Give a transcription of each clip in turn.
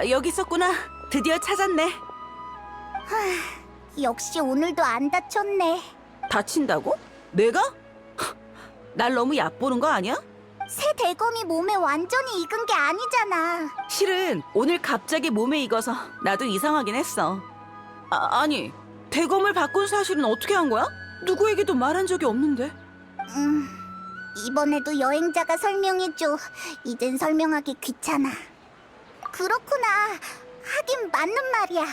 여기 있었구나. 드디어 찾았네. 역시 오늘도 안 다쳤네. 다친다고? 내가? 날 너무 얕보는 거 아니야? 새 대검이 몸에 완전히 익은 게 아니잖아. 실은 오늘 갑자기 몸에 익어서 나도 이상하긴 했어. 아니, 대검을 바꾼 사실은 어떻게 한 거야? 누구에게도 말한 적이 없는데. 이번에도 여행자가 설명해줘. 이젠 설명하기 귀찮아. 그렇구나. 하긴 맞는 말이야.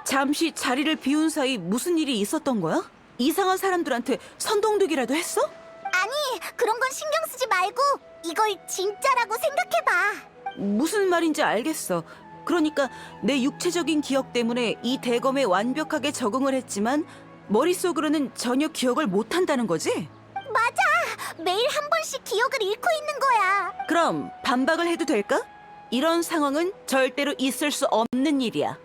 잠시 자리를 비운 사이 무슨 일이 있었던 거야? 이상한 사람들한테 선동두기라도 했어? 아니, 그런 건 신경 쓰지 말고 이걸 진짜라고 생각해봐. 무슨 말인지 알겠어. 그러니까 내 육체적인 기억 때문에 이 대검에 완벽하게 적응을 했지만 머릿속으로는 전혀 기억을 못한다는 거지? 맞아. 매일 한 번씩 기억을 잃고 있는 거야. 그럼 반박을 해도 될까? 이런 상황은 절대로 있을 수 없는 일이야.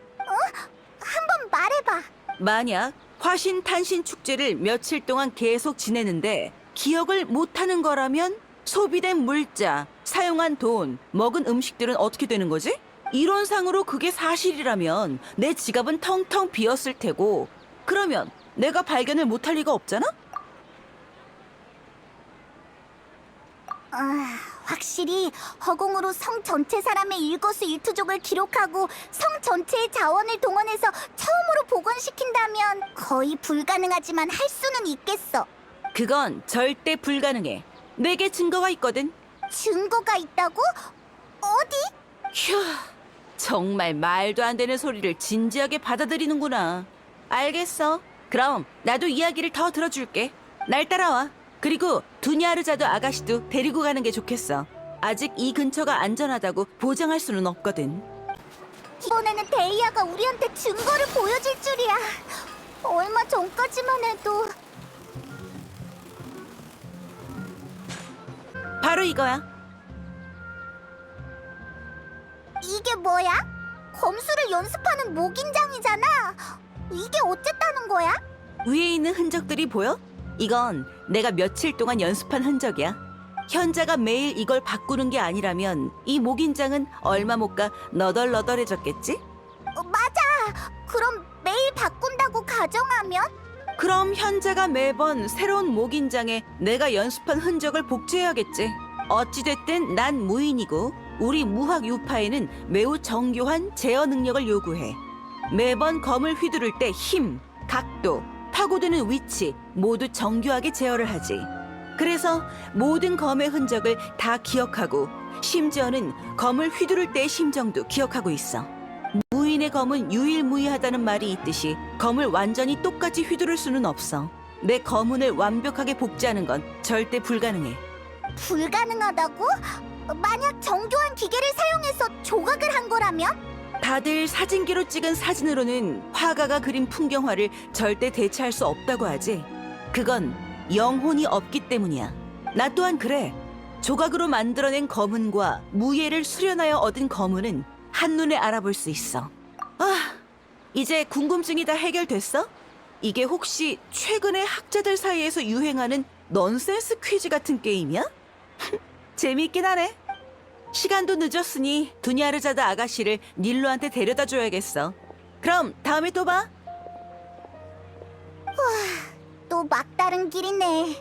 한번 말해봐. 만약 화신탄신 축제를 며칠 동안 계속 지내는데 기억을 못하는 거라면 소비된 물자, 사용한 돈, 먹은 음식들은 어떻게 되는 거지? 이론상으로 그게 사실이라면 내 지갑은 텅텅 비었을 테고 그러면 내가 발견을 못할 리가 없잖아? 확실히 허공으로 성 전체 사람의 일거수일투족을 기록하고 성 전체의 자원을 동원해서 처음으로 복원시킨다면 거의 불가능하지만 할 수는 있겠어. 그건 절대 불가능해. 내게 증거가 있거든. 증거가 있다고? 어디? 휴, 정말 말도 안 되는 소리를 진지하게 받아들이는구나. 알겠어. 그럼 나도 이야기를 더 들어줄게. 날 따라와. 그리고 두냐르자도 아가씨도 데리고 가는 게 좋겠어. 아직 이 근처가 안전하다고 보장할 수는 없거든. 이번에는 데이아가 우리한테 증거를 보여줄 줄이야. 얼마 전까지만 해도. 바로 이거야. 이게 뭐야? 검수를 연습하는 목인장이잖아. 이게 어쨌다는 거야? 위에 있는 흔적들이 보여? 이건 내가 며칠 동안 연습한 흔적이야. 현자가 매일 이걸 바꾸는 게 아니라면 이 목인장은 얼마 못 가 너덜너덜해졌겠지? 맞아. 그럼 매일 바꾼다고 가정하면? 그럼 현자가 매번 새로운 목인장에 내가 연습한 흔적을 복제해야겠지. 어찌됐든 난 무인이고 우리 무학 유파에는 매우 정교한 제어 능력을 요구해. 매번 검을 휘두를 때 힘, 각도, 파고드는 위치 모두 정교하게 제어를 하지. 그래서 모든 검의 흔적을 다 기억하고 심지어는 검을 휘두를 때의 심정도 기억하고 있어. 무인의 검은 유일무이하다는 말이 있듯이 검을 완전히 똑같이 휘두를 수는 없어. 내 검운을 완벽하게 복제하는 건 절대 불가능해. 불가능하다고? 만약 정교한 기계를 사용해서 조각을 한 거라면? 다들 사진기로 찍은 사진으로는 화가가 그린 풍경화를 절대 대체할 수 없다고 하지. 그건 영혼이 없기 때문이야. 나 또한 그래. 조각으로 만들어낸 검은과 무예를 수련하여 얻은 검은은 한눈에 알아볼 수 있어. 이제 궁금증이 다 해결됐어? 이게 혹시 최근에 학자들 사이에서 유행하는 넌센스 퀴즈 같은 게임이야? 재미있긴 하네. 시간도 늦었으니 두냐르자다 아가씨를 닐로한테 데려다 줘야겠어. 그럼 다음에 또 봐. 또 막다른 길이네.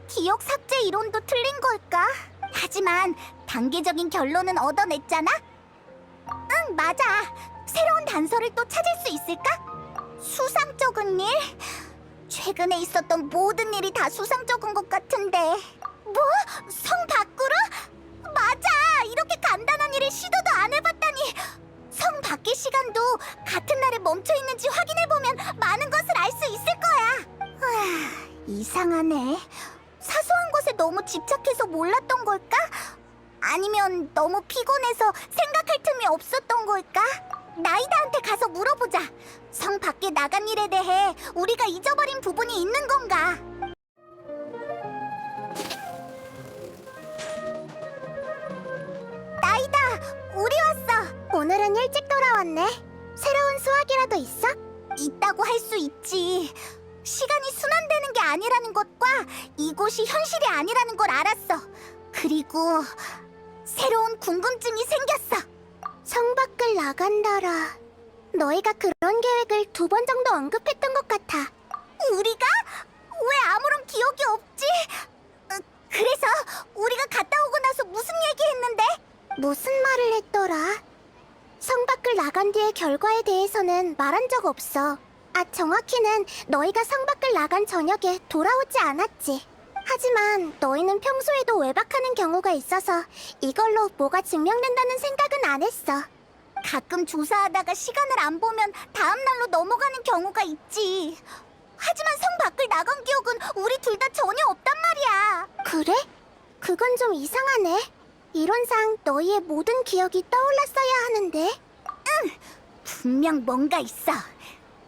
기억 삭제 이론도 틀린 걸까? 하지만 단계적인 결론은 얻어냈잖아? 응, 맞아. 새로운 단서를 또 찾을 수 있을까? 수상쩍은 일? 최근에 있었던 모든 일이 다 수상쩍은 것 같은데. 뭐? 성 밖으로? 맞아! 이렇게 간단한 일을 시도도 안 해봤다니! 성 밖의 시간도 같은 날에 멈춰있는지 확인해보면 많은 것을 알 수 있을 거야! 이상하네. 사소한 것에 너무 집착해서 몰랐던 걸까? 아니면 너무 피곤해서 생각할 틈이 없었던 걸까? 나이다한테 가서 물어보자. 성 밖에 나간 일에 대해 우리가 잊어버린 부분이 있는 건가? 나이다, 우리 왔어. 오늘은 일찍 돌아왔네. 새로운 수학이라도 있어? 있다고 할 수 있지. 시간이 순환되는 게 아니라는 것과 이곳이 현실이 아니라는 걸 알았어. 그리고 새로운 궁금증이 생겼어. 성 밖을 나간다라. 너희가 그런 계획을 2번 정도 언급했던 것 같아. 우리가? 왜 아무런 기억이 없지? 그래서 우리가 갔다 오고 나서 무슨 얘기했는데? 무슨 말을 했더라? 성 밖을 나간 뒤의 결과에 대해서는 말한 적 없어. 정확히는 너희가 성 밖을 나간 저녁에 돌아오지 않았지. 하지만 너희는 평소에도 외박하는 경우가 있어서 이걸로 뭐가 증명된다는 생각은 안 했어. 가끔 조사하다가 시간을 안 보면 다음 날로 넘어가는 경우가 있지. 하지만 성 밖을 나간 기억은 우리 둘 다 전혀 없단 말이야. 그래? 그건 좀 이상하네. 이론상 너희의 모든 기억이 떠올랐어야 하는데. 응, 분명 뭔가 있어.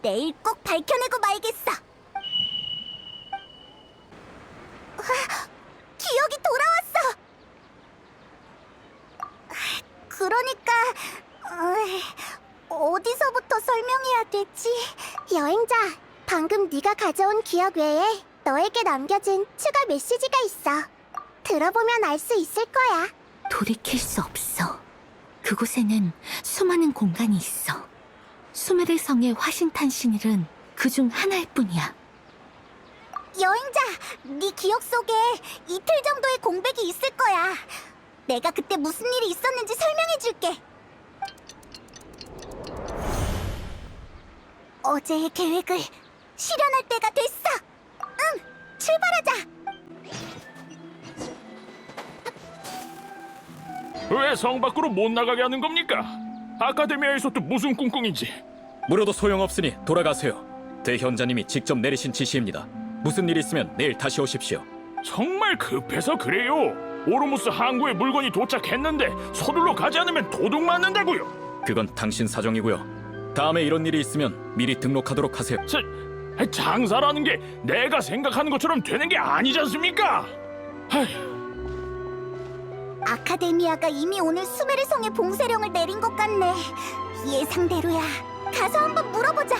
내일 꼭 밝혀내고 말겠어. 기억이 돌아왔어. 그러니까 어디서부터 설명해야 되지? 여행자, 방금 네가 가져온 기억 외에 너에게 남겨진 추가 메시지가 있어. 들어보면 알 수 있을 거야. 돌이킬 수 없어. 그곳에는 수많은 공간이 있어. 수메르 성의 화신탄 신일은 그중 하나일 뿐이야. 여행자, 네 기억 속에 이틀 정도의 공백이 있을 거야. 내가 그때 무슨 일이 있었는지 설명해줄게. 어제의 계획을 실현할 때가 됐어. 응, 출발하자. 왜 성 밖으로 못 나가게 하는 겁니까? 아카데미아에서 또 무슨 꿍꿍인지. 물어도 소용없으니 돌아가세요. 대현자님이 직접 내리신 지시입니다. 무슨 일 있으면 내일 다시 오십시오. 정말 급해서 그래요. 오르무스 항구에 물건이 도착했는데 서둘러 가지 않으면 도둑 맞는다고요. 그건 당신 사정이고요. 다음에 이런 일이 있으면 미리 등록하도록 하세요. 장사라는 게 내가 생각하는 것처럼 되는 게 아니지 않습니까? 아휴. 아카데미아가 이미 오늘 수메르 성에 봉쇄령을 내린 것 같네. 예상대로야. 가서 한번 물어보자.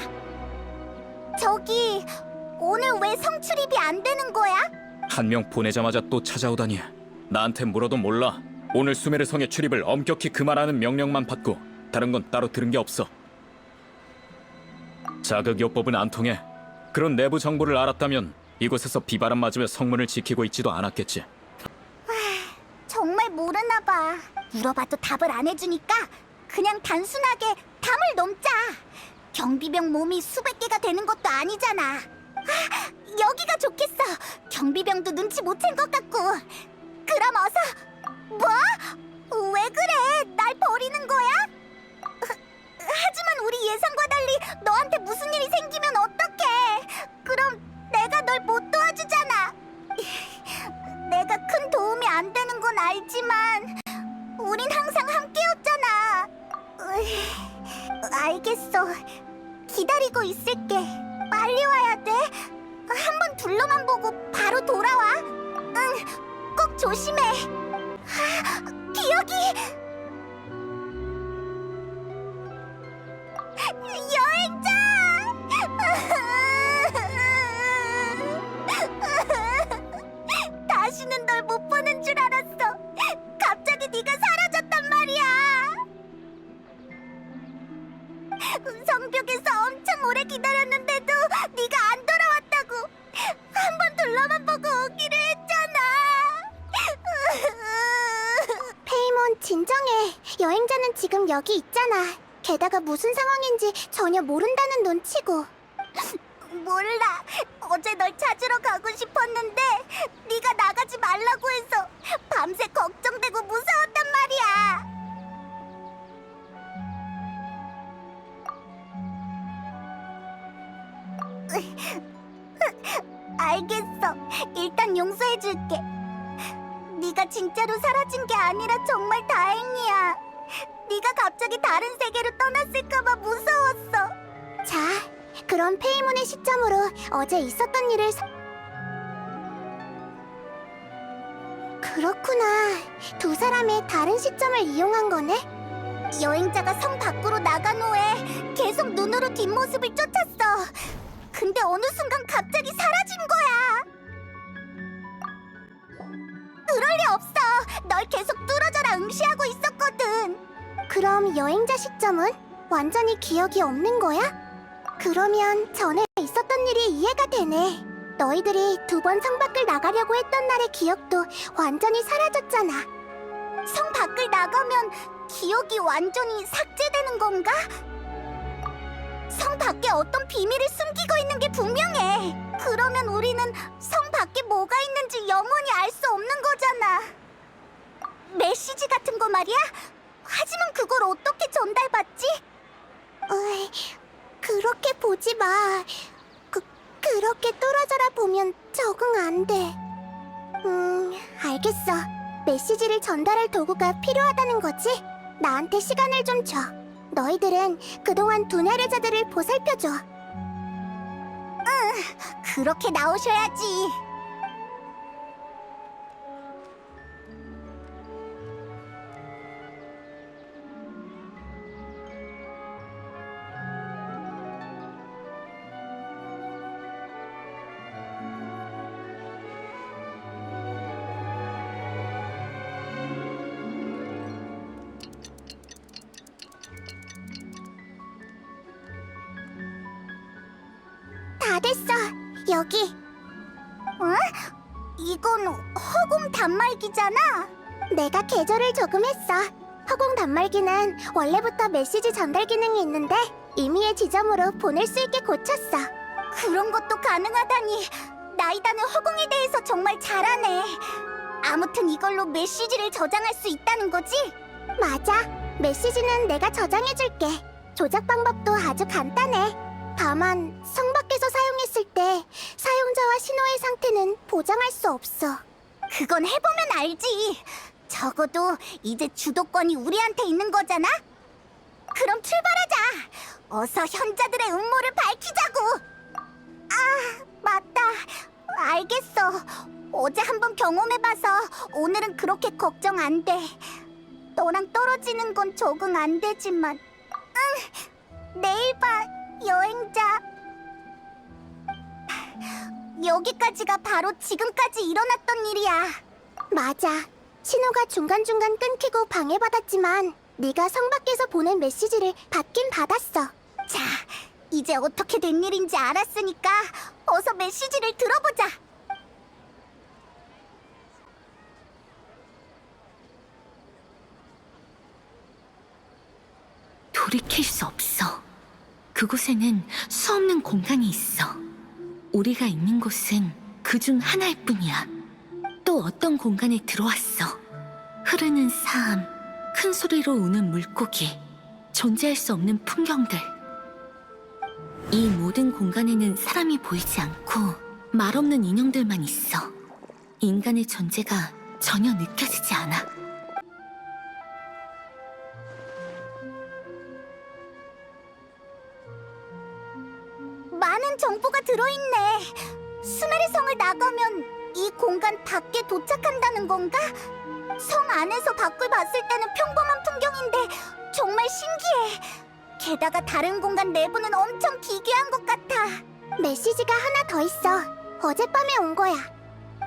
저기, 오늘 왜 성 출입이 안 되는 거야? 한 명 보내자마자 또 찾아오다니. 나한테 물어도 몰라. 오늘 수메르 성의 출입을 엄격히 금하라는 명령만 받고 다른 건 따로 들은 게 없어. 자극요법은 안 통해. 그런 내부 정보를 알았다면 이곳에서 비바람 맞으며 성문을 지키고 있지도 않았겠지. 정말 모르나 봐. 물어봐도 답을 안 해주니까 그냥 단순하게 담을 넘자. 경비병 몸이 수백 개가 되는 것도 아니잖아. 여기가 좋겠어. 경비병도 눈치 못 챈 것 같고. 그럼 어서. 뭐? 왜 그래? 날 버리는 거야? 하지만 우리 예상과 달리 너한테 무슨 일이 생기면 어떡해? 그럼 내가 널 못 도와주잖아. 내가 큰 도움이 안 되는 건 알지만 우린 항상 함께였잖아. 알겠어. 기다리고 있을게. 빨리 와야 돼. 한번 둘러만 보고 바로 돌아와. 응, 꼭 조심해. 기억이... 여행자! 다시는 널 못 보는 줄 알았어. 갑자기 네가 사라졌단 말이야. 성벽에서 엄청 오래 기다렸는데도 네가 안 돌아왔다고. 한번 둘러만 보고 오기로 했잖아. 페이몬, 진정해. 여행자는 지금 여기 있잖아. 게다가 무슨 상황인지 전혀 모른다는 눈치고. 몰라. 어제 널 찾으러 가고 싶었는데 네가 나가지 말라고 해서 밤새 걱정되고 무서웠단 말이야. 알겠어. 일단 용서해줄게. 네가 진짜로 사라진 게 아니라 정말 다행이야. 네가 갑자기 다른 세계로 떠났을까봐 무서웠어. 자, 그럼 페이몬의 시점으로 어제 있었던 일을 그렇구나. 두 사람의 다른 시점을 이용한 거네? 여행자가 성 밖으로 나간 후에 계속 눈으로 뒷모습을 쫓았어. 근데 어느 순간 갑자기 사라진 거야. 널 계속 뚫어져라 응시하고 있었거든. 그럼 여행자 시점은 완전히 기억이 없는 거야? 그러면 전에 있었던 일이 이해가 되네. 너희들이 2번 성 밖을 나가려고 했던 날의 기억도 완전히 사라졌잖아. 성 밖을 나가면 기억이 완전히 삭제되는 건가? 성 밖에 어떤 비밀을 숨기고 있는 게 분명해. 그러면 우리는 성 밖에 뭐가 있는지 영원히 알 수 없는 거잖아. 메시지 같은 거 말이야? 하지만 그걸 어떻게 전달받지? 그렇게 보지 마. 그렇게 뚫어져라 보면 적응 안 돼. 알겠어. 메시지를 전달할 도구가 필요하다는 거지? 나한테 시간을 좀 줘. 너희들은 그동안 두뇌르자들을 보살펴줘. 그렇게 나오셔야지. 다 됐어. 여기. 응? 이건 허공 단말기잖아. 내가 계절을 조금 했어. 허공 단말기는 원래부터 메시지 전달 기능이 있는데 임의의 지점으로 보낼 수 있게 고쳤어. 그런 것도 가능하다니. 나이다는 허공에 대해서 정말 잘하네. 아무튼 이걸로 메시지를 저장할 수 있다는 거지? 맞아. 메시지는 내가 저장해줄게. 조작 방법도 아주 간단해. 다만 성 밖에서 사용했을 때 사용자와 신호의 상태는 보장할 수 없어. 그건 해보면 알지. 적어도 이제 주도권이 우리한테 있는 거잖아? 그럼 출발하자. 어서 현자들의 음모를 밝히자고. 아, 맞다. 알겠어. 어제 한번 경험해봐서 오늘은 그렇게 걱정 안 돼. 너랑 떨어지는 건 적응 안 되지만. 내일 봐, 여행자. 여기까지가 바로 지금까지 일어났던 일이야. 맞아. 신호가 중간중간 끊기고 방해받았지만 네가 성 밖에서 보낸 메시지를 받긴 받았어. 자, 이제 어떻게 된 일인지 알았으니까 어서 메시지를 들어보자. 돌이킬 수 없어. 그곳에는 수없는 공간이 있어. 우리가 있는 곳은 그중 하나일 뿐이야. 또 어떤 공간에 들어왔어. 흐르는 사암, 큰 소리로 우는 물고기, 존재할 수 없는 풍경들. 이 모든 공간에는 사람이 보이지 않고 말없는 인형들만 있어. 인간의 존재가 전혀 느껴지지 않아. 많은 정보가 들어있네. 수메르 성을 나가면 이 공간 밖에 도착한다는 건가? 성 안에서 밖을 봤을 때는 평범한 풍경인데 정말 신기해. 게다가 다른 공간 내부는 엄청 기괴한 것 같아. 메시지가 하나 더 있어. 어젯밤에 온 거야.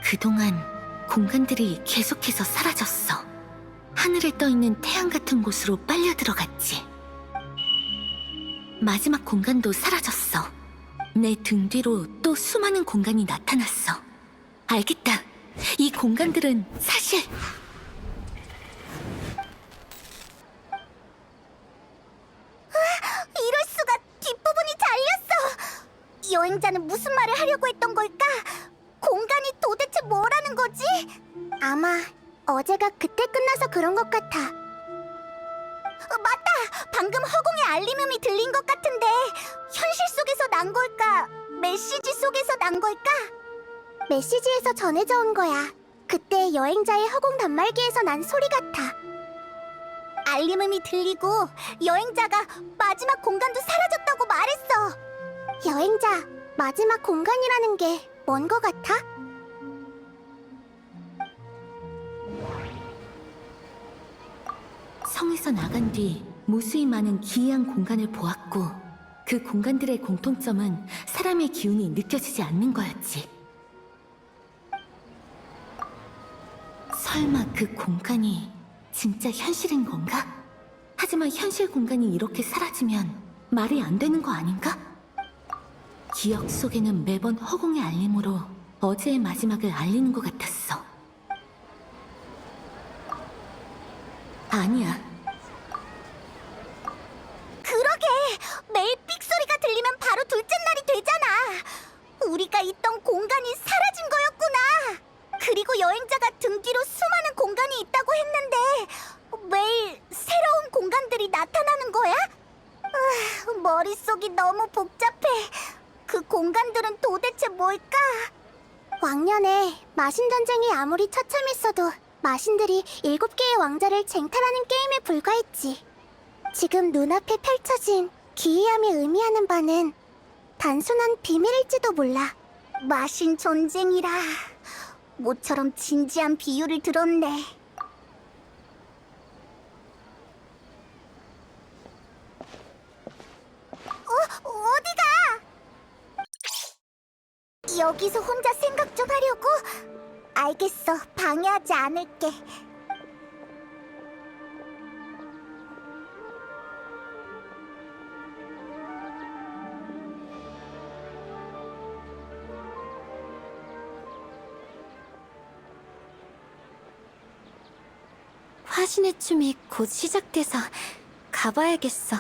그동안 공간들이 계속해서 사라졌어. 하늘에 떠있는 태양 같은 곳으로 빨려 들어갔지. 마지막 공간도 사라졌어. 내 등 뒤로 또 수많은 공간이 나타났어. 알겠다. 이 공간들은 사실 이럴 수가. 뒷부분이 잘렸어. 여행자는 무슨 말을 하려고 했던 걸까? 공간이 도대체 뭐라는 거지? 아마 어제가 그때 끝나서 그런 것 같아. 맞다! 방금 허공에 알림음이 들린 것 같은데 현실 속에서 난 걸까? 메시지 속에서 난 걸까? 메시지에서 전해져 온 거야. 그때 여행자의 허공 단말기에서 난 소리 같아. 알림음이 들리고 여행자가 마지막 공간도 사라졌다고 말했어. 여행자, 마지막 공간이라는 게 뭔 거 같아? 성에서 나간 뒤 무수히 많은 기이한 공간을 보았고 그 공간들의 공통점은 사람의 기운이 느껴지지 않는 거였지. 설마 그 공간이 진짜 현실인 건가? 하지만 현실 공간이 이렇게 사라지면 말이 안 되는 거 아닌가? 기억 속에는 매번 허공의 알림으로 어제의 마지막을 알리는 것 같았어. 아니야. 그러게, 매일 삑소리가 들리면 바로 둘째 날이 되잖아. 우리가 있던 공간이 사라진 거였구나. 그리고 여행자가 등 뒤로 수많은 공간이 있다고 했는데 매일 새로운 공간들이 나타나는 거야? 머릿속이 너무 복잡해. 그 공간들은 도대체 뭘까? 왕년에 마신 전쟁이 아무리 처참했어도 마신들이 7개의 왕자를 쟁탈하는 게임에 불과했지. 지금 눈앞에 펼쳐진 기이함이 의미하는 바는 단순한 비밀일지도 몰라. 마신 전쟁이라 모처럼 진지한 비유를 들었네. 어디가? 여기서 혼자 생각 좀 하려고? 알겠어, 방해하지 않을게. 화신의 춤이 곧 시작돼서 가봐야겠어.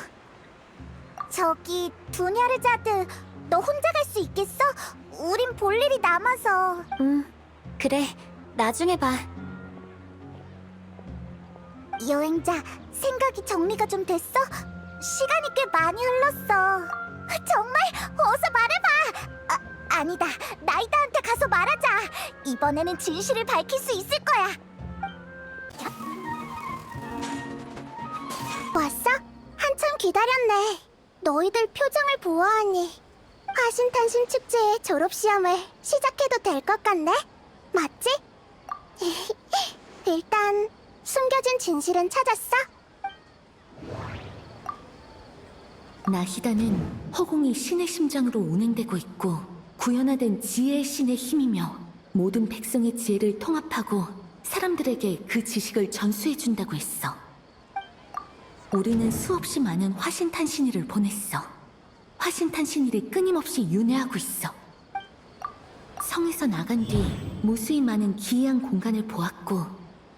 저기 두냐르자드, 너 혼자 갈 수 있겠어? 우린 볼 일이 남아서. 그래. 나중에 봐. 여행자, 생각이 정리가 좀 됐어? 시간이 꽤 많이 흘렀어. 정말? 어서 말해봐. 아니다. 나이다한테 가서 말하자. 이번에는 진실을 밝힐 수 있을 거야. 왔어? 한참 기다렸네. 너희들 표정을 보아하니 화신탄신 축제의 졸업시험을 시작해도 될 것 같네? 맞지? 일단 숨겨진 진실은 찾았어? 나히다는 허공이 신의 심장으로 운행되고 있고 구현화된 지혜의 신의 힘이며 모든 백성의 지혜를 통합하고 사람들에게 그 지식을 전수해준다고 했어. 우리는 수없이 많은 화신탄신일을 보냈어. 화신탄신일이 끊임없이 윤회하고 있어. 성에서 나간 뒤 무수히 많은 기이한 공간을 보았고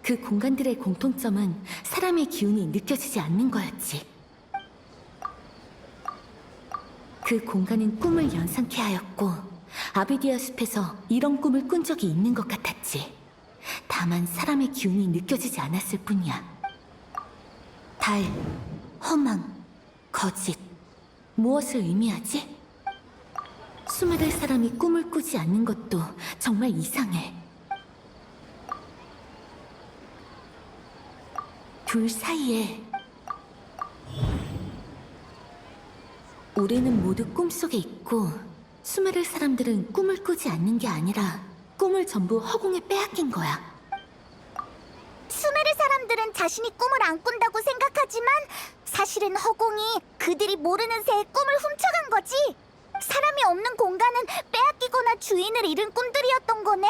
그 공간들의 공통점은 사람의 기운이 느껴지지 않는 거였지. 그 공간은 꿈을 연상케 하였고 아비디아 숲에서 이런 꿈을 꾼 적이 있는 것 같았지. 다만 사람의 기운이 느껴지지 않았을 뿐이야. 달, 허망, 거짓, 무엇을 의미하지? 수많은 사람이 꿈을 꾸지 않는 것도 정말 이상해. 둘 사이에 우리는 모두 꿈속에 있고 수메르 사람들은 꿈을 꾸지 않는 게 아니라 꿈을 전부 허공에 빼앗긴 거야. 수메르 사람들은 자신이 꿈을 안 꾼다고 생각하지만 사실은 허공이 그들이 모르는 새에 꿈을 훔쳐간 거지. 사람이 없는 공간은 빼앗기거나 주인을 잃은 꿈들이었던 거네.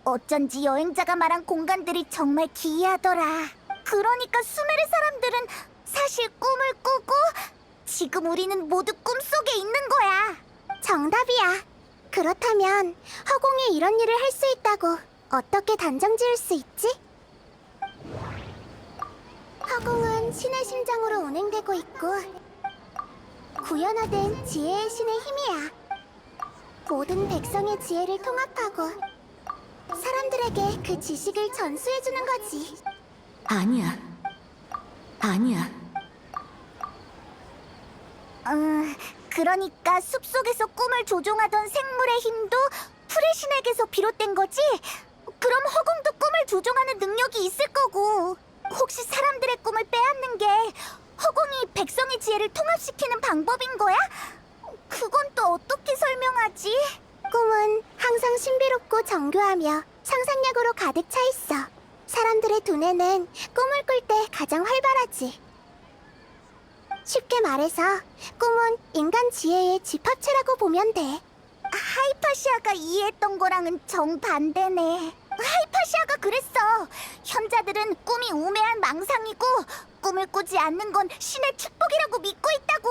어쩐지 여행자가 말한 공간들이 정말 기이하더라. 그러니까 수메르 사람들은 사실 꿈을 꾸고 지금 우리는 모두 꿈속에 있는 거야. 정답이야. 그렇다면 허공에 이런 일을 할 수 있다고 어떻게 단정 지을 수 있지? 허공은 신의 심장으로 운행되고 있고 구현화된 지혜의 신의 힘이야. 모든 백성의 지혜를 통합하고 사람들에게 그 지식을 전수해주는 거지. 아니야. 그러니까 숲속에서 꿈을 조종하던 생물의 힘도 풀의 신에게서 비롯된 거지? 그럼 허공도 꿈을 조종하는 능력이 있을 거고 혹시 사람들의 꿈을 빼앗는 게 허공이 백성의 지혜를 통합시키는 방법인 거야? 그건 또 어떻게 설명하지? 꿈은 항상 신비롭고 정교하며 상상력으로 가득 차 있어. 사람들의 두뇌는 꿈을 꿀 때 가장 활발하지. 쉽게 말해서 꿈은 인간 지혜의 집합체라고 보면 돼. 하이파시아가 이해했던 거랑은 정반대네. 하이파시아가 타시아가 그랬어. 현자들은 꿈이 우매한 망상이고 꿈을 꾸지 않는 건 신의 축복이라고 믿고 있다고.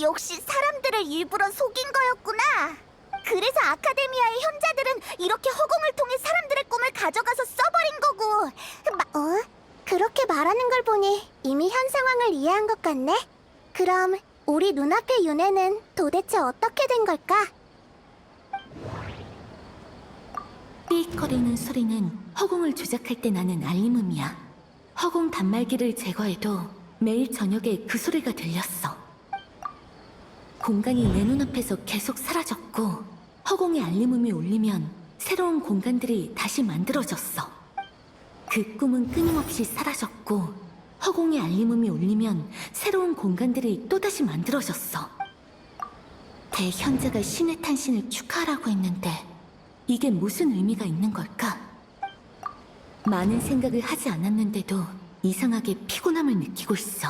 역시 사람들을 일부러 속인 거였구나. 그래서 아카데미아의 현자들은 이렇게 허공을 통해 사람들의 꿈을 가져가서 써버린 거고. 그렇게 말하는 걸 보니 이미 현 상황을 이해한 것 같네. 그럼 우리 눈앞의 윤회는 도대체 어떻게 된 걸까? 삐익거리는 소리는 허공을 조작할 때 나는 알림음이야. 허공 단말기를 제거해도 매일 저녁에 그 소리가 들렸어. 공간이 내 눈앞에서 계속 사라졌고 허공에 알림음이 울리면 새로운 공간들이 다시 만들어졌어. 그 꿈은 끊임없이 사라졌고 허공에 알림음이 울리면 새로운 공간들이 또다시 만들어졌어. 대현자가 신의 탄신을 축하하라고 했는데 이게 무슨 의미가 있는 걸까? 많은 생각을 하지 않았는데도 이상하게 피곤함을 느끼고 있어.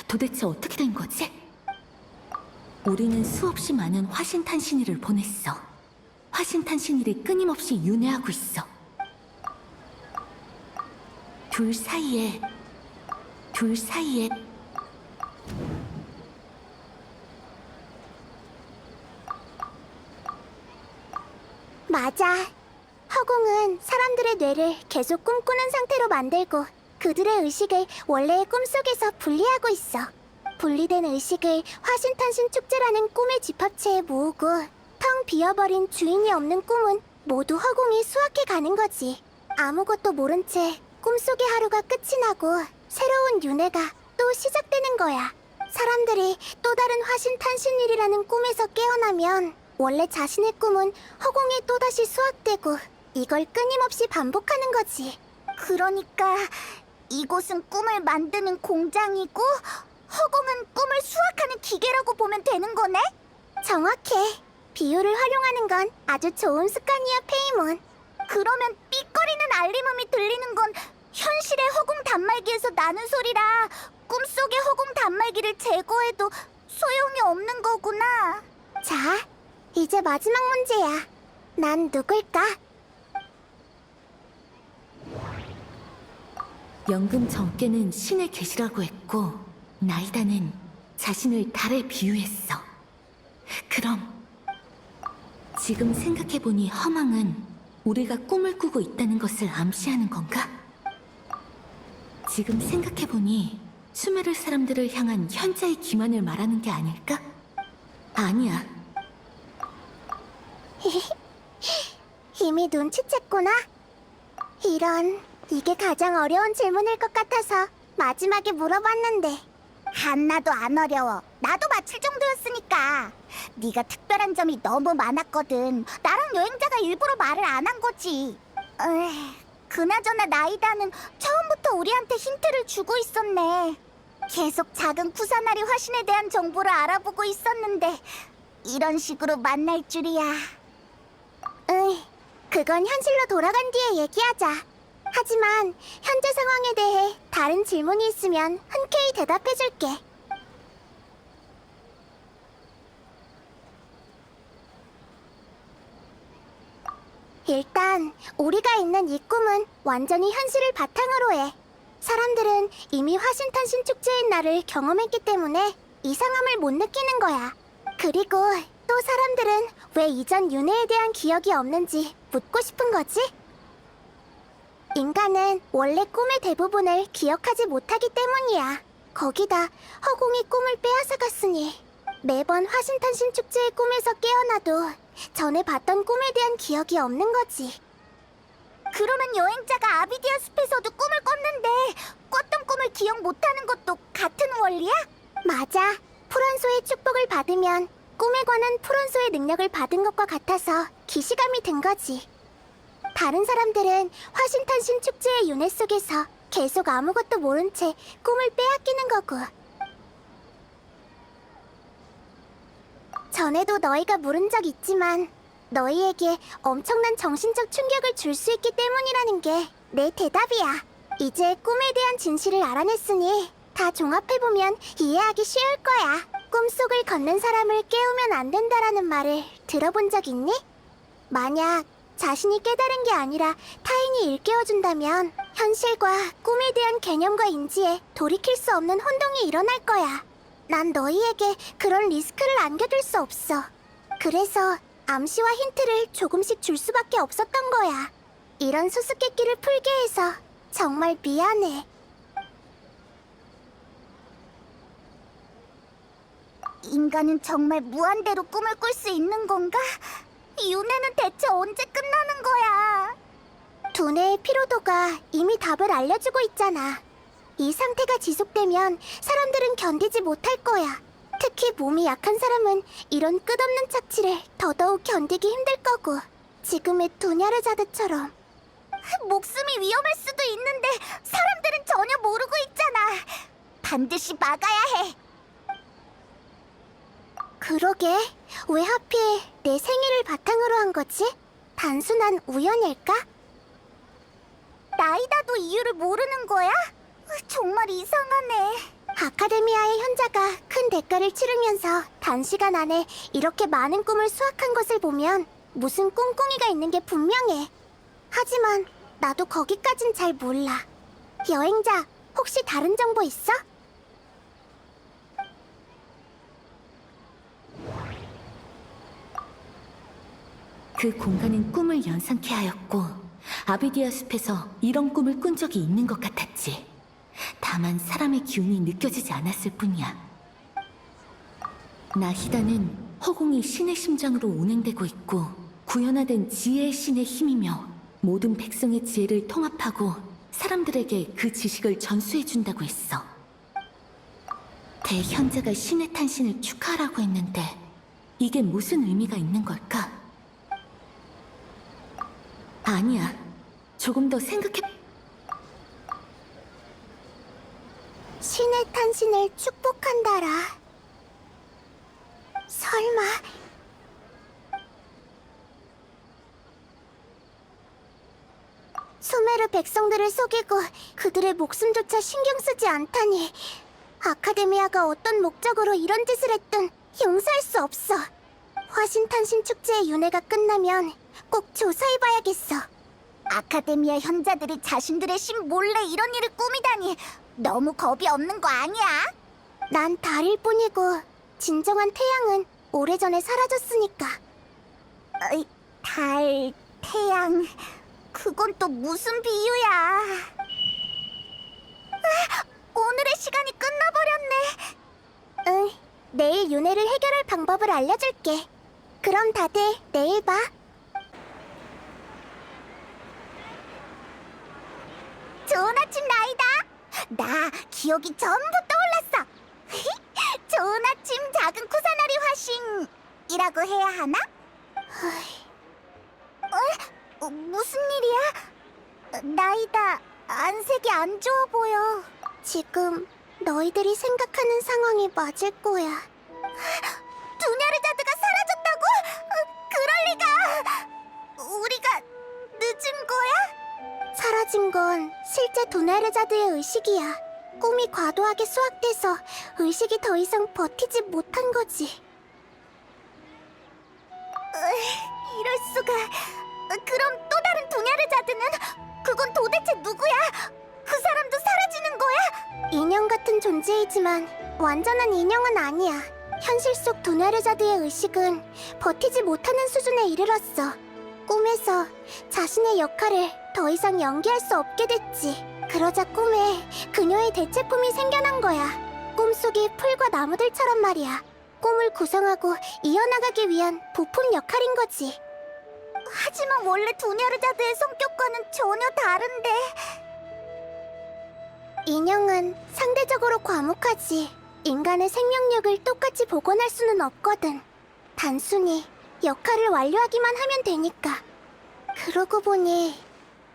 도대체 어떻게 된 거지? 우리는 수없이 많은 화신탄신일을 보냈어. 화신탄신일이 끊임없이 윤회하고 있어. 둘 사이에 맞아. 허공은 사람들의 뇌를 계속 꿈꾸는 상태로 만들고 그들의 의식을 원래의 꿈속에서 분리하고 있어. 분리된 의식을 화신탄신 축제라는 꿈의 집합체에 모으고 텅 비어버린 주인이 없는 꿈은 모두 허공이 수확해 가는 거지. 아무것도 모른 채 꿈속의 하루가 끝이 나고 새로운 윤회가 또 시작되는 거야. 사람들이 또 다른 화신탄신일이라는 꿈에서 깨어나면 원래 자신의 꿈은 허공에 또다시 수확되고 이걸 끊임없이 반복하는 거지. 그러니까 이곳은 꿈을 만드는 공장이고 허공은 꿈을 수확하는 기계라고 보면 되는 거네? 정확해. 비유를 활용하는 건 아주 좋은 습관이야, 페이몬. 그러면 삐거리는 알림음이 들리는 건 현실의 허공 단말기에서 나는 소리라 꿈속의 허공 단말기를 제거해도 소용이 없는 거구나. 자, 이제 마지막 문제야. 난 누굴까? 연금 정께는 신의 계시라고 했고 나이다는 자신을 달에 비유했어. 그럼 지금 생각해보니 허망은 우리가 꿈을 꾸고 있다는 것을 암시하는 건가? 지금 생각해보니 수메르 사람들을 향한 현자의 기만을 말하는 게 아닐까? 아니야. 이미 눈치챘구나. 이게 가장 어려운 질문일 것 같아서 마지막에 물어봤는데 하나도 안 어려워. 나도 맞힐 정도였으니까. 네가 특별한 점이 너무 많았거든. 나랑 여행자가 일부러 말을 안 한 거지. 그나저나 나이다는 처음부터 우리한테 힌트를 주고 있었네. 계속 작은 쿠사나리 화신에 대한 정보를 알아보고 있었는데 이런 식으로 만날 줄이야. 그건 현실로 돌아간 뒤에 얘기하자. 하지만 현재 상황에 대해 다른 질문이 있으면 흔쾌히 대답해줄게. 일단 우리가 있는 이 꿈은 완전히 현실을 바탕으로 해. 사람들은 이미 화신탄신 축제인 날을 경험했기 때문에 이상함을 못 느끼는 거야. 그리고 또 사람들은 왜 이전 윤회에 대한 기억이 없는지 묻고 싶은 거지? 인간은 원래 꿈의 대부분을 기억하지 못하기 때문이야. 거기다 허공이 꿈을 빼앗아갔으니 매번 화신탄신 축제의 꿈에서 깨어나도 전에 봤던 꿈에 대한 기억이 없는 거지. 그러면 여행자가 아비디아 숲에서도 꿈을 꿨는데 꿨던 꿈을 기억 못하는 것도 같은 원리야? 맞아. 푸른소의 축복을 받으면 꿈에 관한 푸른소의 능력을 받은 것과 같아서 기시감이 든 거지. 다른 사람들은 화신탄신 축제의 윤회 속에서 계속 아무것도 모른 채 꿈을 빼앗기는 거고. 전에도 너희가 물은 적 있지만 너희에게 엄청난 정신적 충격을 줄 수 있기 때문이라는 게 내 대답이야. 이제 꿈에 대한 진실을 알아냈으니 다 종합해보면 이해하기 쉬울 거야. 꿈속을 걷는 사람을 깨우면 안 된다라는 말을 들어본 적 있니? 만약 자신이 깨달은 게 아니라 타인이 일깨워준다면 현실과 꿈에 대한 개념과 인지에 돌이킬 수 없는 혼동이 일어날 거야. 난 너희에게 그런 리스크를 안겨둘 수 없어. 그래서 암시와 힌트를 조금씩 줄 수밖에 없었던 거야. 이런 수수께끼를 풀게 해서 정말 미안해. 인간은 정말 무한대로 꿈을 꿀 수 있는 건가? 윤회는 대체 언제 끝나는 거야? 두뇌의 피로도가 이미 답을 알려주고 있잖아. 이 상태가 지속되면 사람들은 견디지 못할 거야. 특히 몸이 약한 사람은 이런 끝없는 착취를 더더욱 견디기 힘들 거고, 지금의 두냐르자드처럼 목숨이 위험할 수도 있는데 사람들은 전혀 모르고 있잖아. 반드시 막아야 해. 그러게, 왜 하필 내 생일을 바탕으로 한 거지? 단순한 우연일까? 나이다도 이유를 모르는 거야? 정말 이상하네. 아카데미아의 현자가 큰 대가를 치르면서 단시간 안에 이렇게 많은 꿈을 수확한 것을 보면 무슨 꿍꿍이가 있는 게 분명해. 하지만 나도 거기까진 잘 몰라. 여행자, 혹시 다른 정보 있어? 그 공간은 꿈을 연상케 하였고 아비디아 숲에서 이런 꿈을 꾼 적이 있는 것 같았지. 다만 사람의 기운이 느껴지지 않았을 뿐이야. 나히다는 허공이 신의 심장으로 운행되고 있고 구현화된 지혜의 신의 힘이며 모든 백성의 지혜를 통합하고 사람들에게 그 지식을 전수해준다고 했어. 대현자가 신의 탄신을 축하하라고 했는데 이게 무슨 의미가 있는 걸까? 아니야. 조금 더 생각해. 신의 탄신을 축복한다라. 설마... 수메르 백성들을 속이고 그들의 목숨조차 신경 쓰지 않다니. 아카데미아가 어떤 목적으로 이런 짓을 했든 용서할 수 없어. 화신탄신 축제의 윤회가 끝나면 꼭 조사해봐야겠어. 아카데미아 현자들이 자신들의 신 몰래 이런 일을 꾸미다니 너무 겁이 없는 거 아니야? 난 달일 뿐이고 진정한 태양은 오래전에 사라졌으니까. 달, 태양... 그건 또 무슨 비유야? 오늘의 시간이 끝나버렸네. 응, 내일 윤회를 해결할 방법을 알려줄게. 그럼 다들 내일 봐. 좋은 아침, 나이다. 나 기억이 전부 떠올랐어. 좋은 아침, 작은 쿠사나리 화신이라고 해야 하나? 무슨 일이야? 나이다, 안색이 안 좋아 보여. 지금 너희들이 생각하는 상황이 맞을 거야. 두냐르자드가 사라졌다고? 그럴 리가... 우리가 늦은 거야? 사라진 건 실제 두냐르자드의 의식이야. 꿈이 과도하게 수확돼서 의식이 더 이상 버티지 못한 거지. 이럴 수가... 그럼 또 다른 두냐르자드는? 그건 도대체 누구야? 그 사람도 사라지는 거야? 인형 같은 존재이지만 완전한 인형은 아니야. 현실 속 두냐르자드의 의식은 버티지 못하는 수준에 이르렀어. 꿈에서 자신의 역할을 더 이상 연기할 수 없게 됐지. 그러자 꿈에 그녀의 대체 꿈이 생겨난 거야. 꿈속의 풀과 나무들처럼 말이야. 꿈을 구성하고 이어나가기 위한 부품 역할인 거지. 하지만 원래 두냐르자드의 성격과는 전혀 다른데. 인형은 상대적으로 과묵하지. 인간의 생명력을 똑같이 복원할 수는 없거든. 단순히 역할을 완료하기만 하면 되니까. 그러고 보니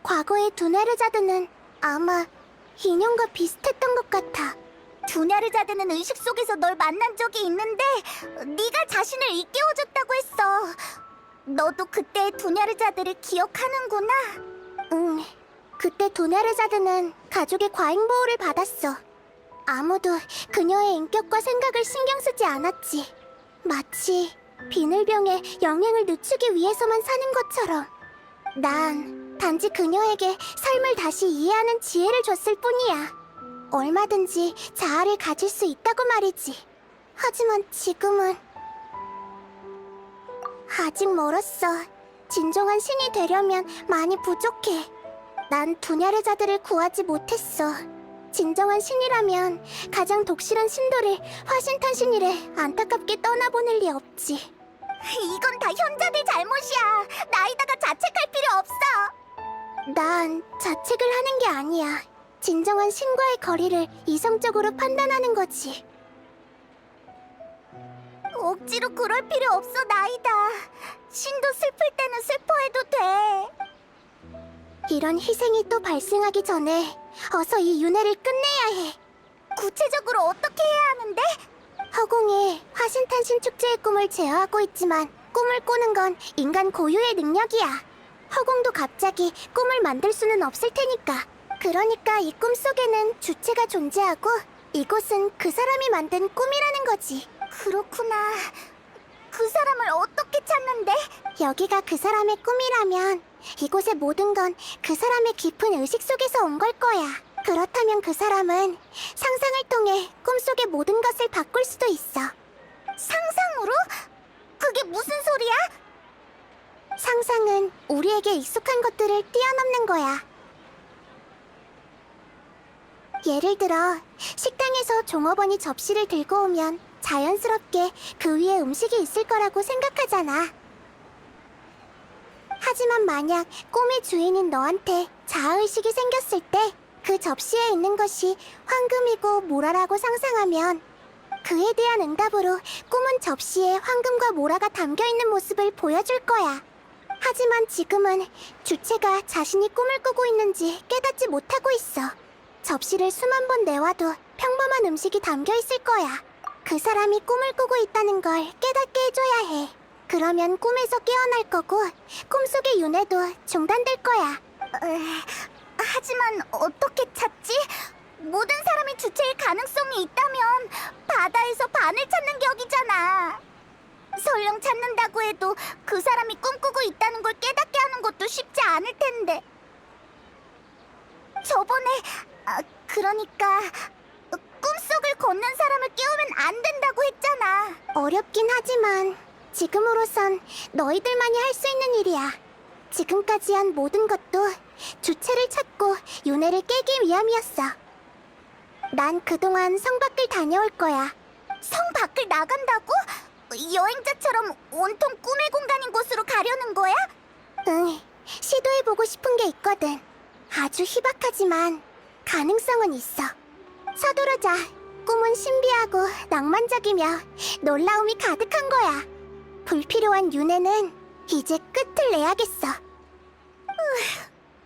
과거의 두냐르자드는 아마 인형과 비슷했던 것 같아. 두냐르자드는 의식 속에서 널 만난 적이 있는데 네가 자신을 일깨워줬다고 했어. 너도 그때의 두냐르자드를 기억하는구나. 응, 그때 두냐르자드는 가족의 과잉 보호를 받았어. 아무도 그녀의 인격과 생각을 신경 쓰지 않았지. 마치 비늘병에 영양을 늦추기 위해서만 사는 것처럼. 난 단지 그녀에게 삶을 다시 이해하는 지혜를 줬을 뿐이야. 얼마든지 자아를 가질 수 있다고 말이지. 하지만 지금은 아직 멀었어. 진정한 신이 되려면 많이 부족해. 난 두냐르자들을 구하지 못했어. 진정한 신이라면 가장 독실한 신도를 화신탄신이래 안타깝게 떠나보낼 리 없지. 이건 다 현자들 잘못이야. 나이다가 자책할 필요 없어. 난 자책을 하는 게 아니야. 진정한 신과의 거리를 이성적으로 판단하는 거지. 억지로 그럴 필요 없어, 나이다. 신도 슬플 때는 슬퍼해도 돼. 이런 희생이 또 발생하기 전에 어서 이 윤회를 끝내야 해. 구체적으로 어떻게 해야 하는데? 허공에 화신탄신 축제의 꿈을 제어하고 있지만 꿈을 꾸는 건 인간 고유의 능력이야. 허공도 갑자기 꿈을 만들 수는 없을 테니까. 그러니까 이 꿈 속에는 주체가 존재하고 이곳은 그 사람이 만든 꿈이라는 거지. 그렇구나. 그 사람을 어떻게 찾는데? 여기가 그 사람의 꿈이라면 이곳의 모든 건 그 사람의 깊은 의식 속에서 온 걸 거야. 그렇다면 그 사람은 상상을 통해 꿈속의 모든 것을 바꿀 수도 있어. 상상으로? 그게 무슨 소리야? 상상은 우리에게 익숙한 것들을 뛰어넘는 거야. 예를 들어 식당에서 종업원이 접시를 들고 오면 자연스럽게 그 위에 음식이 있을 거라고 생각하잖아. 하지만 만약 꿈의 주인인 너한테 자아의식이 생겼을 때 그 접시에 있는 것이 황금이고 모라라고 상상하면 그에 대한 응답으로 꿈은 접시에 황금과 모라가 담겨있는 모습을 보여줄 거야. 하지만 지금은 주체가 자신이 꿈을 꾸고 있는지 깨닫지 못하고 있어. 접시를 수만 번 내와도 평범한 음식이 담겨있을 거야. 그 사람이 꿈을 꾸고 있다는 걸 깨닫게 해줘야 해. 그러면 꿈에서 깨어날 거고 꿈속의 윤회도 중단될 거야. 하지만 어떻게 찾지? 모든 사람이 주체의 가능성이 있다면 바다에서 반을 찾는 격이잖아. 설령 찾는다고 해도 그 사람이 꿈꾸고 있다는 걸 깨닫게 하는 것도 쉽지 않을 텐데. 저번에 그러니까 꿈속을 걷는 사람을 깨우면 안 된다고 했잖아. 어렵긴 하지만 지금으로선 너희들만이 할 수 있는 일이야. 지금까지 한 모든 것도 주체를 찾고 윤회를 깨기 위함이었어. 난 그동안 성 밖을 다녀올 거야. 성 밖을 나간다고? 여행자처럼 온통 꿈의 공간인 곳으로 가려는 거야? 응, 시도해보고 싶은 게 있거든. 아주 희박하지만 가능성은 있어. 서두르자. 꿈은 신비하고 낭만적이며 놀라움이 가득한 거야. 불필요한 윤회는 이제 끝을 내야겠어.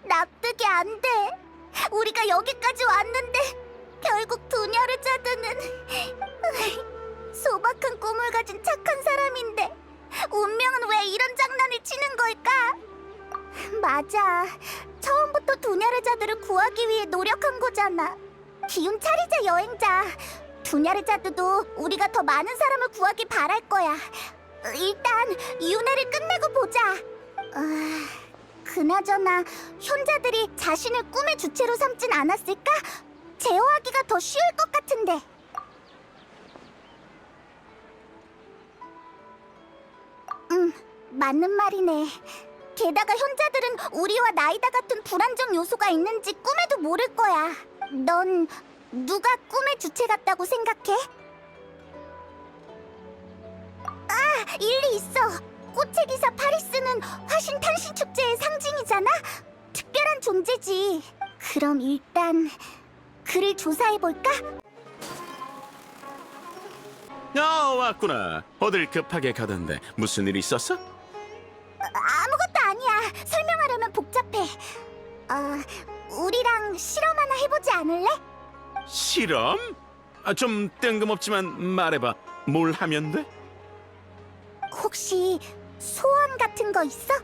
납득이 안 돼. 우리가 여기까지 왔는데 결국 두냐르자드는 소박한 꿈을 가진 착한 사람인데 운명은 왜 이런 장난을 치는 걸까? 맞아. 처음부터 두냐르자드를 구하기 위해 노력한 거잖아. 기운 차리자, 여행자. 두냐르자드도 우리가 더 많은 사람을 구하길 바랄 거야. 일단 윤회를 끝내고 보자. 그나저나 현자들이 자신을 꿈의 주체로 삼진 않았을까? 제어하기가 더 쉬울 것 같은데. 맞는 말이네. 게다가 현자들은 우리와 나이다 같은 불안정 요소가 있는지 꿈에도 모를 거야. 넌 누가 꿈의 주체 같다고 생각해? 일리 있어. 꽃의 기사 파리스는 화신 탄신 축제의 상징이잖아. 특별한 존재지. 그럼 일단 그를 조사해볼까? 왔구나. 어딜 급하게 가던데 무슨 일 있었어? 아무것도 아니야. 설명하려면 복잡해. 우리랑 실험 하나 해보지 않을래? 실험? 좀 뜬금없지만 말해봐. 뭘 하면 돼? 혹시 소원 같은 거 있어?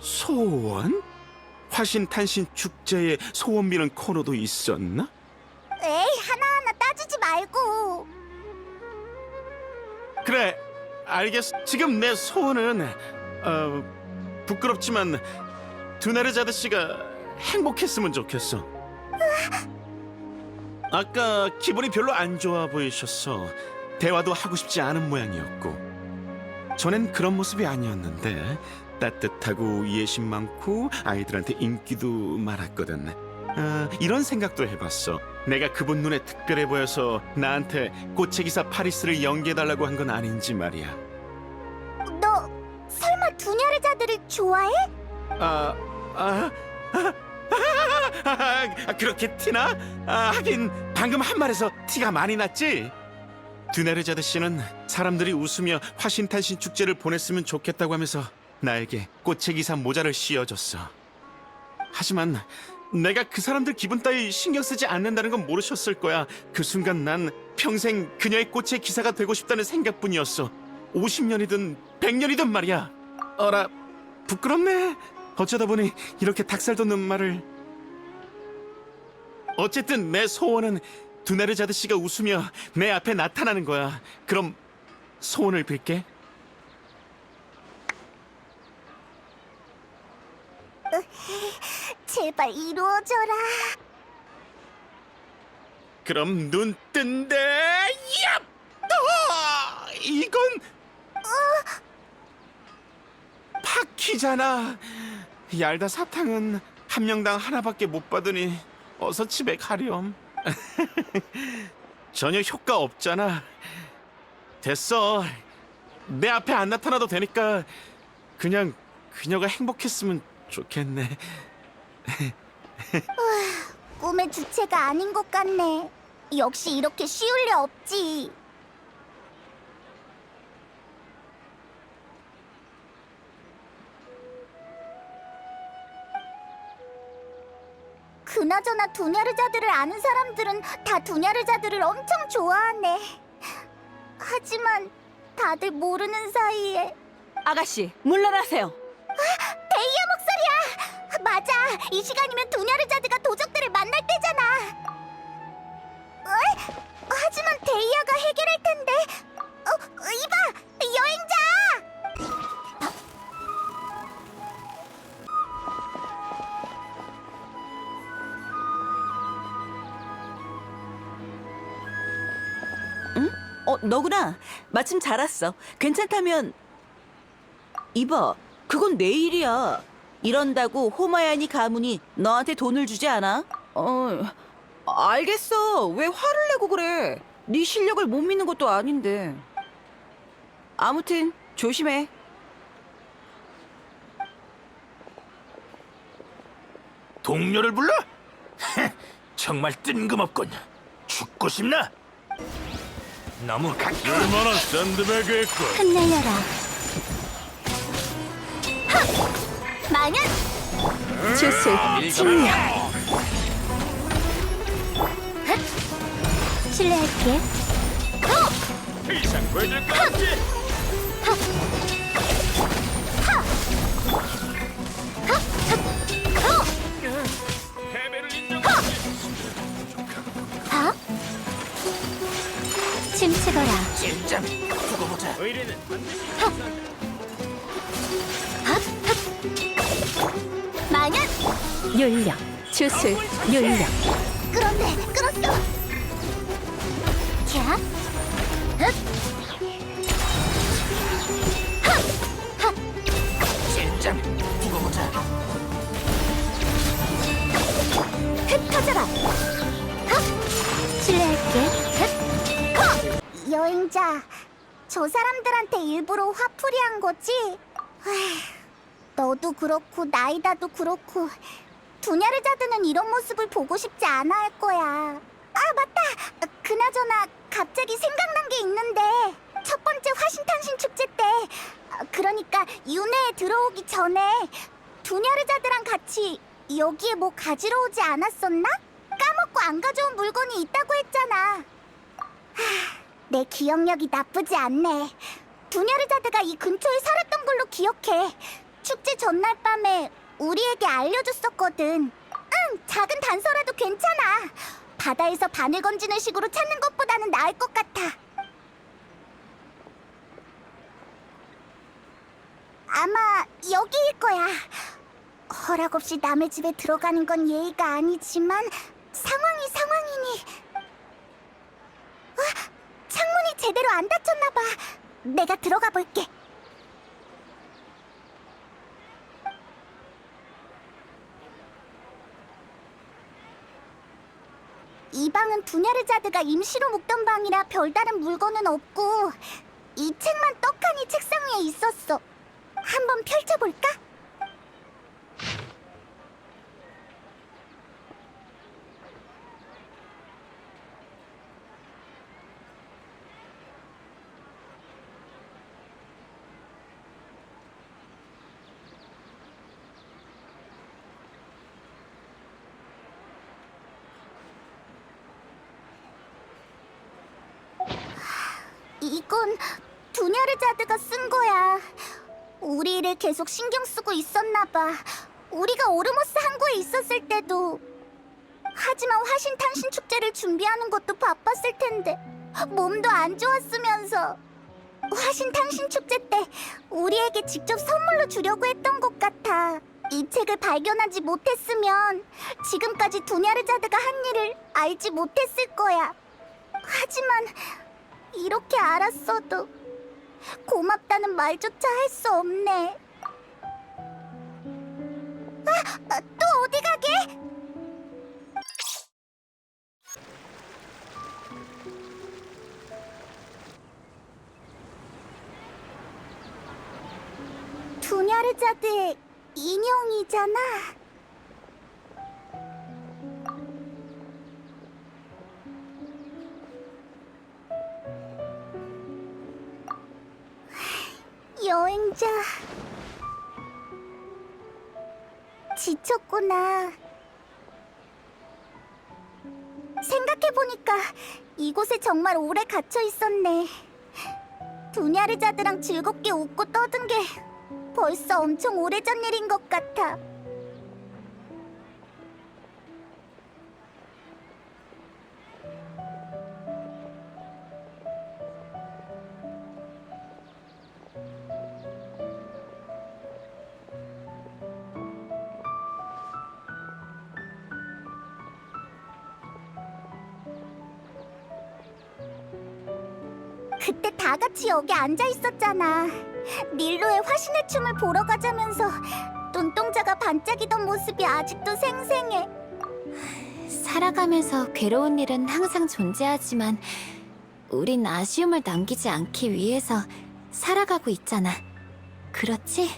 소원? 화신탄신 축제에 소원 비는 코너도 있었나? 에이, 하나하나 따지지 말고. 그래, 알겠어. 지금 내 소원은 부끄럽지만 두나르즈 아저씨가 행복했으면 좋겠어. 아까 기분이 별로 안 좋아 보이셔서 대화도 하고 싶지 않은 모양이었고, 전엔 그런 모습이 아니었는데 따뜻하고 이해심 많고 아이들한테 인기도 많았거든. 이런 생각도 해봤어. 내가 그분 눈에 특별해 보여서 나한테 꽃책이사 파리스를 연기해달라고 한 건 아닌지 말이야. 너 설마 두냐르자들을 좋아해? 그렇게 티나? 하긴 방금 한 말에서 티가 많이 났지? 두나르즈 아저씨는 사람들이 웃으며 화신탄신 축제를 보냈으면 좋겠다고 하면서 나에게 꽃책이사 모자를 씌워줬어. 하지만 내가 그 사람들 기분 따위 신경 쓰지 않는다는 건 모르셨을 거야. 그 순간 난 평생 그녀의 꽃의 기사가 되고 싶다는 생각뿐이었어. 50년이든 100년이든 말이야. 어라, 부끄럽네. 어쩌다 보니 이렇게 닭살 돋는 말을. 어쨌든 내 소원은 두나르즈 아저씨가 웃으며 내 앞에 나타나는 거야. 그럼 소원을 빌게. 제발 이루어져라. 그럼 눈 뜬대. 야! 이건 파키잖아. 얄다 사탕은 한 명당 하나밖에 못 받으니 어서 집에 가렴. 전혀 효과 없잖아. 됐어. 내 앞에 안 나타나도 되니까 그냥 그녀가 행복했으면 좋겠네. 꿈의 주체가 아닌 것 같네. 역시 이렇게 쉬울 리 없지. 그나저나 두냐르자들을 아는 사람들은 다 두냐르자들을 엄청 좋아하네. 하지만 다들 모르는 사이에. 아가씨, 물러나세요. 데이아 목소리야! 맞아! 이 시간이면 두냐르자드가 도적들을 만날 때잖아! 에? 하지만 데이아가 해결할 텐데. 이봐! 여행자! 너구나. 마침 잘 왔어. 괜찮다면 이봐, 그건 내 일이야. 이런다고 호마야니 가문이 너한테 돈을 주지 않아? 알겠어. 왜 화를 내고 그래? 네 실력을 못 믿는 것도 아닌데. 아무튼 조심해. 동료를 불러? 정말 뜬금없군. 죽고 싶나? 너무 얼마나 샌드백이겠군. 흩날려라. 마녀! 주술, 침략. 실례할게. 이상 보여줄 거 없지? 패배를 인정하지. 침체거라. 진짜 두고 보자. 의리는 마녀! 윤력, 주술, 윤력. 끌었네, 끌었어. 캬. 진짜 두고 보자. 흩어져라. 실례할게. 여행자, 저 사람들한테 일부러 화풀이한 거지? 너도 그렇고 나이다도 그렇고 두냐르자드는 이런 모습을 보고 싶지 않아 할 거야. 아, 맞다. 그나저나 갑자기 생각난 게 있는데 첫 번째 화신탄신 축제 때, 그러니까 윤회에 들어오기 전에 두냐르자드랑 같이 여기에 뭐 가지러 오지 않았었나? 까먹고 안 가져온 물건이 있다고 했잖아. 내 기억력이 나쁘지 않네. 두냐르자드가 이 근처에 살았던 걸로 기억해. 축제 전날 밤에 우리에게 알려줬었거든. 응, 작은 단서라도 괜찮아. 바다에서 바늘 건지는 식으로 찾는 것보다는 나을 것 같아. 아마 여기일 거야. 허락 없이 남의 집에 들어가는 건 예의가 아니지만 상황이니. 창문이 제대로 안 닫혔나 봐. 내가 들어가 볼게. 이 방은 두냐르자드가 임시로 묵던 방이라 별다른 물건은 없고 이 책만 떡하니 책상 위에 있었어. 한번 펼쳐볼까? 이건 두냐르자드가 쓴 거야. 우리 일을 계속 신경 쓰고 있었나 봐. 우리가 오르모스 항구에 있었을 때도. 하지만 화신 탄신 축제를 준비하는 것도 바빴을 텐데 몸도 안 좋았으면서. 화신 탄신 축제 때 우리에게 직접 선물로 주려고 했던 것 같아. 이 책을 발견하지 못했으면 지금까지 두냐르자드가 한 일을 알지 못했을 거야. 하지만 이렇게 알았어도 고맙다는 말조차 할 수 없네. 또 어디 가게? 두냐르자드의 인형이잖아. 여행자. 지쳤구나. 생각해보니까 이곳에 정말 오래 갇혀 있었네. 두냐르자드랑 즐겁게 웃고 떠든 게 벌써 엄청 오래전 일인 것 같아. 그때 다 같이 여기 앉아 있었잖아. 닐로의 화신의 춤을 보러 가자면서 눈동자가 반짝이던 모습이 아직도 생생해. 살아가면서 괴로운 일은 항상 존재하지만 우린 아쉬움을 남기지 않기 위해서 살아가고 있잖아. 그렇지?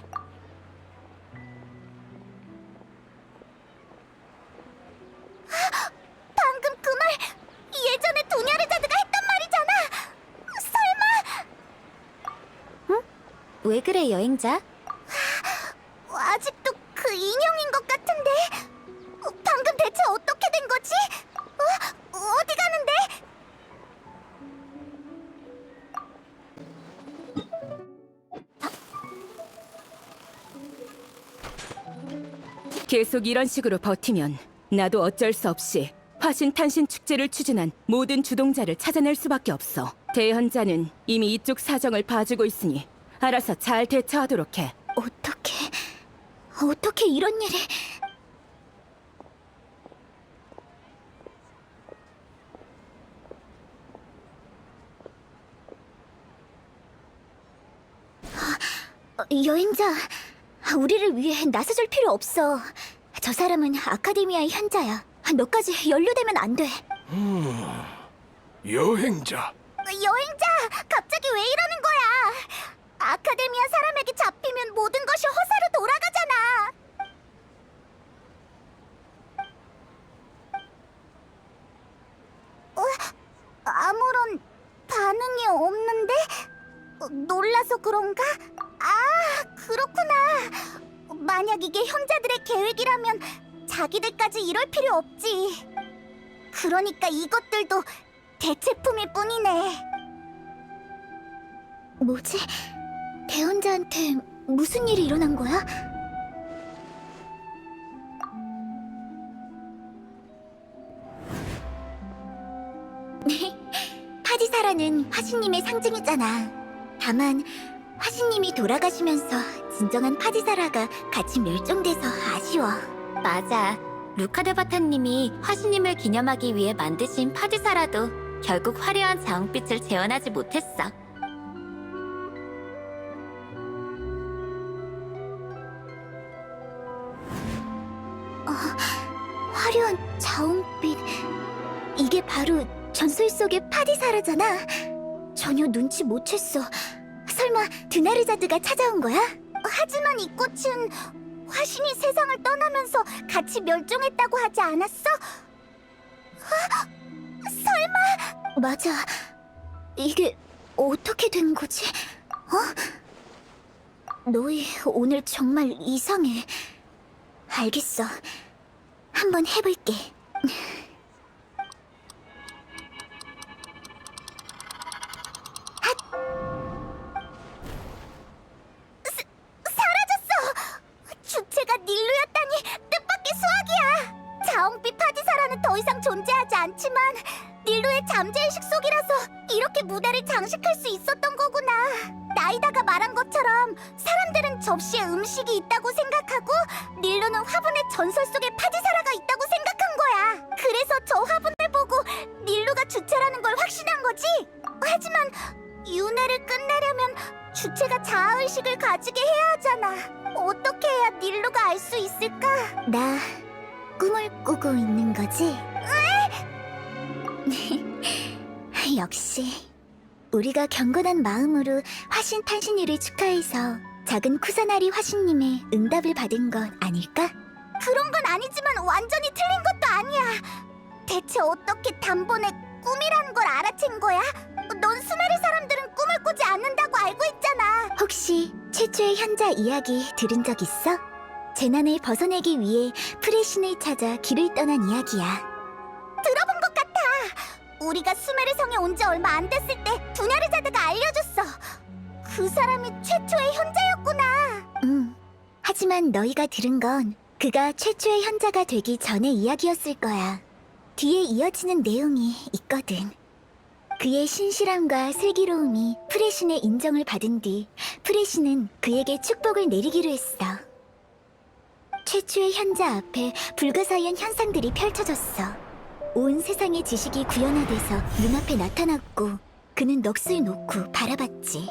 방금 그 말 예전에 두냐르자드가 했던 말이잖아. 설마 왜 그래, 여행자? 아직도 그 인형인 것 같은데. 방금 대체 어떻게 된 거지? 어디 가는데? 계속 이런 식으로 버티면 나도 어쩔 수 없이 화신 탄신 축제를 추진한 모든 주동자를 찾아낼 수밖에 없어. 대현자는 이미 이쪽 사정을 봐주고 있으니 알아서 잘 대처하도록 해. 어떻게 이런 일이? 여행자, 우리를 위해 나서줄 필요 없어. 저 사람은 아카데미아의 현자야. 너까지 연루되면 안 돼. 여행자. 여행자, 갑자기 왜 이러는 거야? 아카데미아 사람에게 잡히면 모든 것이 허사로 돌아가잖아. 아무런 반응이 없는데? 놀라서 그런가? 아, 그렇구나. 만약 이게 현자들의 계획이라면 자기들까지 이럴 필요 없지. 그러니까 이것들도 대체품일 뿐이네. 뭐지? 대혼자한테 무슨 일이 일어난 거야? 파디사라는 화신님의 상징이잖아. 다만 화신님이 돌아가시면서 진정한 파디사라가 같이 멸종돼서 아쉬워. 맞아. 루카드바타님이 화신님을 기념하기 위해 만드신 파디사라도 결국 화려한 자웅빛을 재현하지 못했어. 화려한 자웅빛. 이게 바로 전설 속의 파디사라잖아. 전혀 눈치 못 챘어. 설마 드나르자드가 찾아온 거야? 하지만 이 꽃은 화신이 세상을 떠나면서 같이 멸종했다고 하지 않았어? 설마? 맞아. 이게 어떻게 된 거지? 너희 오늘 정말 이상해. 알겠어. 한번 해볼게. 사라졌어! 주체가 닐루였다니 뜻밖의 수학이야! 자웅빛 파디사라는 더 이상 존재하지 않지만 닐루의 잠재의식 속이라서 이렇게 무대를 장식할 수 있었던 거구나. 나이다가 말한 것처럼 사람들은 접시에 음식이 있다고 생각하고 닐루는 화분에 전설 속의 파디사라가 있다고 생각한 거야. 그래서 저 화분을 보고 닐루가 주체라는 걸 확신한 거지. 하지만 윤회를 끝내려면 주체가 자아의식을 가지게 해야 하잖아. 어떻게 해야 닐루가 알 수 있을까? 나 꿈을 꾸고 있는 거지? 역시 우리가 경건한 마음으로 화신 탄신일을 축하해서 작은 쿠사나리 화신님의 응답을 받은 건 아닐까? 그런 건 아니지만 완전히 틀린 것도 아니야. 대체 어떻게 단번에 꿈이라는 걸 알아챈 거야? 넌 수메르 사람들은 꿈을 꾸지 않는다고 알고 있잖아. 혹시 최초의 현자 이야기 들은 적 있어? 재난을 벗어내기 위해 프레신을 찾아 길을 떠난 이야기야. 들어본 것 같아. 우리가 수메르 성에 온 지 얼마 안 됐을 때 두냐르자드가 알려줬어. 그 사람이 최초의 현자였구나. 하지만 너희가 들은 건 그가 최초의 현자가 되기 전의 이야기였을 거야. 뒤에 이어지는 내용이 있거든. 그의 신실함과 슬기로움이 프레신의 인정을 받은 뒤 프레신은 그에게 축복을 내리기로 했어. 최초의 현자 앞에 불가사의한 현상들이 펼쳐졌어. 온 세상의 지식이 구현화돼서 눈앞에 나타났고 그는 넋을 놓고 바라봤지.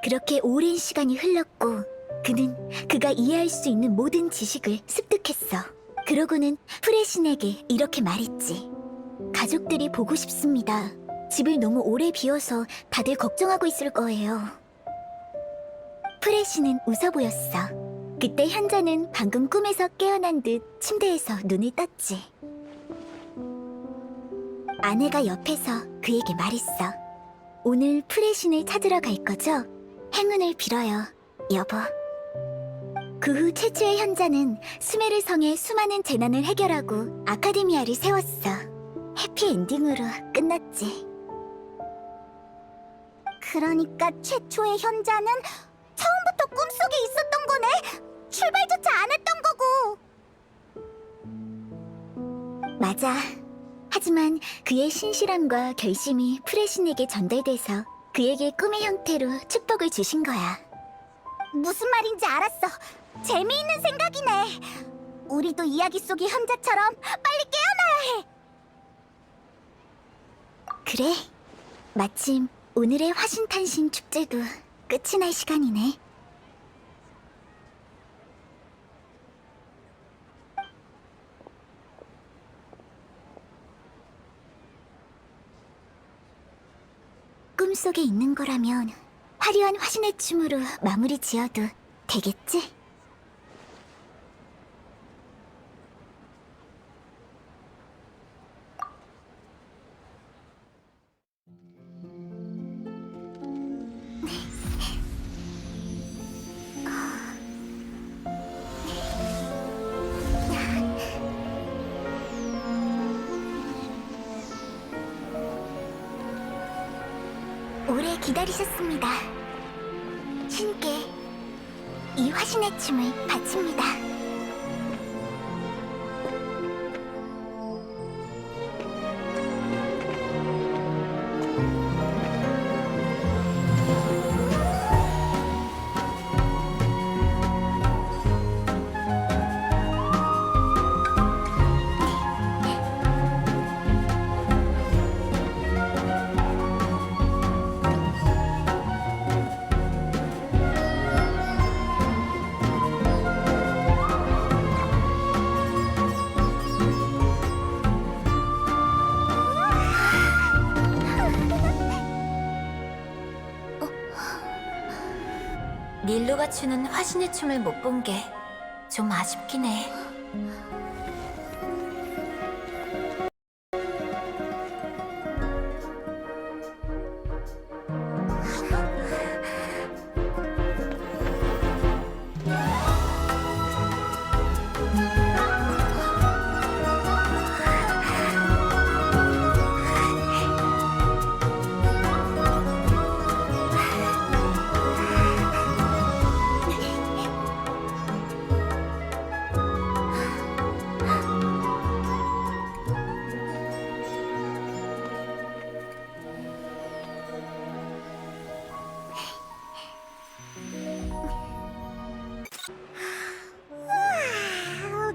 그렇게 오랜 시간이 흘렀고 그는 그가 이해할 수 있는 모든 지식을 습득했어. 그러고는 프레신에게 이렇게 말했지. 가족들이 보고 싶습니다. 집을 너무 오래 비워서 다들 걱정하고 있을 거예요. 프레신은 웃어 보였어. 그때 현자는 방금 꿈에서 깨어난 듯 침대에서 눈을 떴지. 아내가 옆에서 그에게 말했어. 오늘 프레신을 찾으러 갈 거죠? 행운을 빌어요, 여보. 그 후 최초의 현자는 수메르 성의 수많은 재난을 해결하고 아카데미아를 세웠어. 해피엔딩으로 끝났지. 그러니까 최초의 현자는 처음부터 꿈속에 있었던 거네? 출발조차 안 했던 거고! 맞아. 하지만 그의 신실함과 결심이 프레신에게 전달돼서 그에게 꿈의 형태로 축복을 주신 거야. 무슨 말인지 알았어. 재미있는 생각이네. 우리도 이야기 속의 현자처럼 빨리 깨어나야 해. 그래. 마침 오늘의 화신탄신 축제도 끝이 날 시간이네. 꿈속에 있는 거라면 화려한 화신의 춤으로 마무리 지어도 되겠지? 오래 기다리셨습니다. 신께 이 화신의 춤을 바칩니다. 닐루가 추는 화신의 춤을 못 본 게 좀 아쉽긴 해.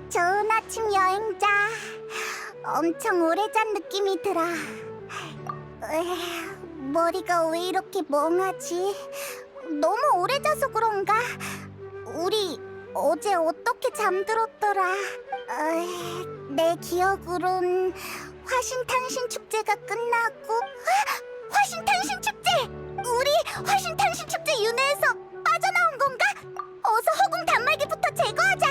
좋은 아침 여행자. 엄청 오래 잔 느낌이 들어. 머리가 왜 이렇게 멍하지? 너무 오래 자서 그런가? 우리 어제 어떻게 잠들었더라? 내 기억으론 화신탄신 축제가 끝나고 화신탄신 축제! 우리 화신탄신 축제 윤회에서 빠져나온 건가? 어서 허공 단말기부터 제거하자!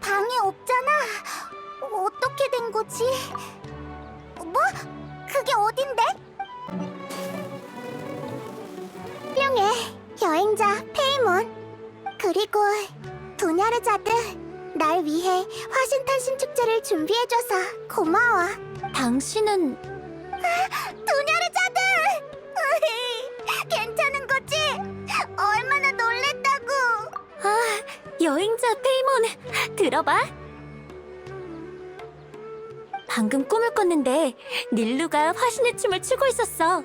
방에 없잖아. 어떻게 된 거지? 뭐? 그게 어딘데? 훌륭해. 여행자 페이몬. 그리고 도냐르자드. 날 위해 화신탄신 축제를 준비해줘서 고마워. 당신은 도냐르자드! 괜찮은 거지? 얼마나 놀랬다고. 여행자 페이몬, 들어봐. 방금 꿈을 꿨는데 닐루가 화신의 춤을 추고 있었어.